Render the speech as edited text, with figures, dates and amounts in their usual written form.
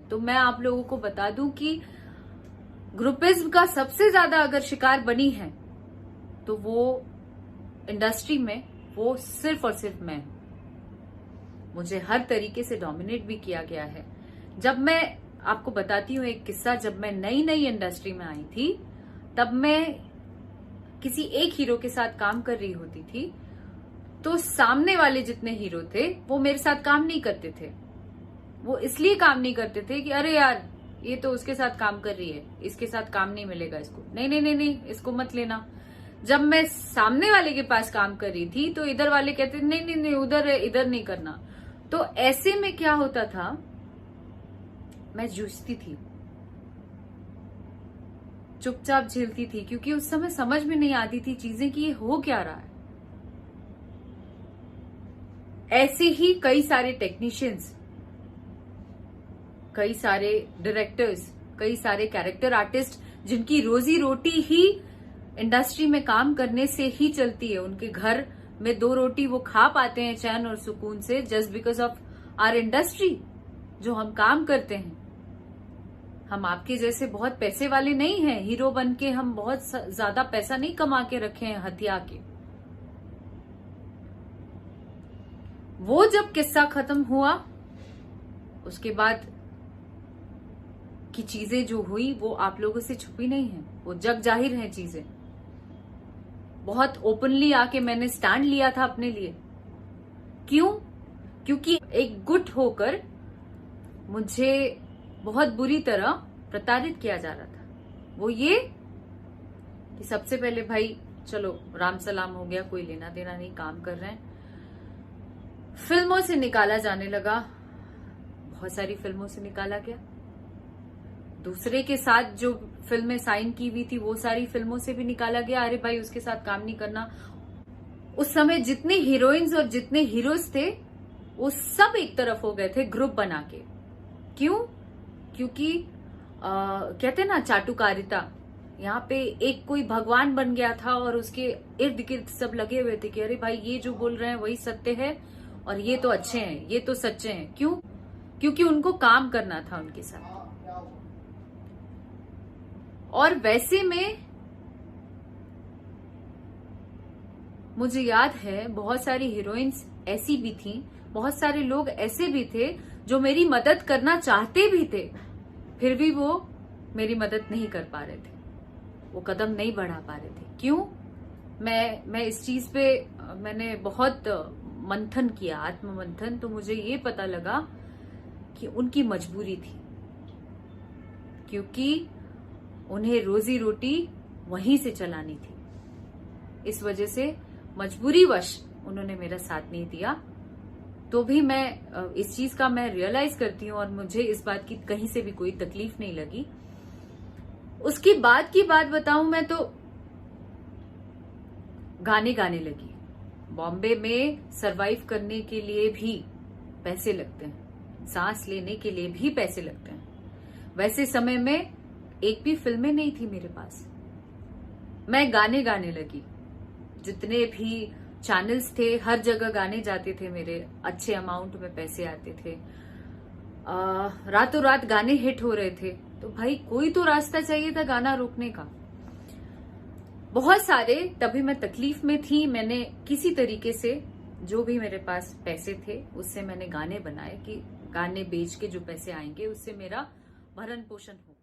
तो मैं आप लोगों को बता दूं कि ग्रुपिज्म का सबसे ज्यादा अगर शिकार बनी है तो वो इंडस्ट्री में वो सिर्फ और सिर्फ मैं हूं। मुझे हर तरीके से डोमिनेट भी किया गया है। जब मैं आपको बताती हूँ एक किस्सा, जब मैं नई नई इंडस्ट्री में आई थी तब मैं किसी एक हीरो के साथ काम कर रही होती थी, तो सामने वाले जितने हीरो थे वो मेरे साथ काम नहीं करते थे। वो इसलिए काम नहीं करते थे कि अरे यार ये तो उसके साथ काम कर रही है, इसके साथ काम नहीं मिलेगा इसको, नहीं नहीं नहीं नहीं इसको मत लेना। जब मैं सामने वाले के पास काम कर रही थी तो इधर वाले कहते नहीं नहीं नहीं उधर है, इधर नहीं करना। तो ऐसे में क्या होता था, मैं जूझती थी, चुपचाप झेलती थी, क्योंकि उस समय समझ में नहीं आती थी चीजें कि ये हो क्या रहा है। ऐसे ही कई सारे टेक्नीशियंस, कई सारे डायरेक्टर्स, कई सारे कैरेक्टर आर्टिस्ट जिनकी रोजी रोटी ही इंडस्ट्री में काम करने से ही चलती है, उनके घर में 2 रोटी वो खा पाते हैं चैन और सुकून से, just because of our industry जो हम काम करते हैं। हम आपके जैसे बहुत पैसे वाले नहीं हैं, हीरो बन के हम बहुत ज्यादा पैसा नहीं कमा के रखे हैं हथिया के। वो जब किस्सा खत्म हुआ उसके बाद की चीजें जो हुई वो आप लोगों से छुपी नहीं है, वो जग जाहिर है चीजें। बहुत ओपनली आके मैंने स्टैंड लिया था अपने लिए। क्यों? क्योंकि एक गुट होकर मुझे बहुत बुरी तरह प्रताड़ित किया जा रहा था। वो ये कि सबसे पहले भाई चलो राम सलाम हो गया, कोई लेना देना नहीं, काम कर रहे हैं। फिल्मों से निकाला जाने लगा, बहुत सारी फिल्मों से निकाला गया। दूसरे के साथ जो फिल्में साइन की हुई थी वो सारी फिल्मों से भी निकाला गया, अरे भाई उसके साथ काम नहीं करना। उस समय जितने हीरोइंस और जितने हीरोज थे वो सब एक तरफ हो गए थे ग्रुप बना के। क्यों? क्योंकि कहते ना चाटुकारिता, यहाँ पे एक कोई भगवान बन गया था और उसके इर्द गिर्द सब लगे हुए थे कि अरे भाई ये जो बोल रहे हैं वही सत्य है और ये तो अच्छे हैं, ये तो सच्चे हैं। क्यों? क्योंकि उनको काम करना था उनके साथ। और वैसे में मुझे याद है बहुत सारी हीरोइंस ऐसी भी थीं, बहुत सारे लोग ऐसे भी थे जो मेरी मदद करना चाहते भी थे, फिर भी वो मेरी मदद नहीं कर पा रहे थे, वो कदम नहीं बढ़ा पा रहे थे। क्यों? मैं इस चीज पे मैंने बहुत मंथन किया, आत्ममंथन, तो मुझे ये पता लगा कि उनकी मजबूरी थी, क्योंकि उन्हें रोजी रोटी वहीं से चलानी थी। इस वजह से मजबूरीवश उन्होंने मेरा साथ नहीं दिया। तो भी मैं इस चीज का मैं रियलाइज करती हूँ और मुझे इस बात की कहीं से भी कोई तकलीफ नहीं लगी। उसके बाद की बात बताऊं मैं तो गाने गाने लगी। बॉम्बे में सरवाइव करने के लिए भी पैसे लगते हैं, सांस लेने के लिए भी पैसे लगते हैं। वैसे समय में एक भी फिल्में नहीं थी मेरे पास, मैं गाने गाने लगी। जितने भी चैनल्स थे हर जगह गाने जाते थे मेरे, अच्छे अमाउंट में पैसे आते थे, रातों रात गाने हिट हो रहे थे। तो भाई कोई तो रास्ता चाहिए था गाना रोकने का। बहुत सारे, तभी मैं तकलीफ में थी, मैंने किसी तरीके से जो भी मेरे पास पैसे थे उससे मैंने गाने बनाए कि गाने बेच के जो पैसे आएंगे उससे मेरा भरण पोषण हो।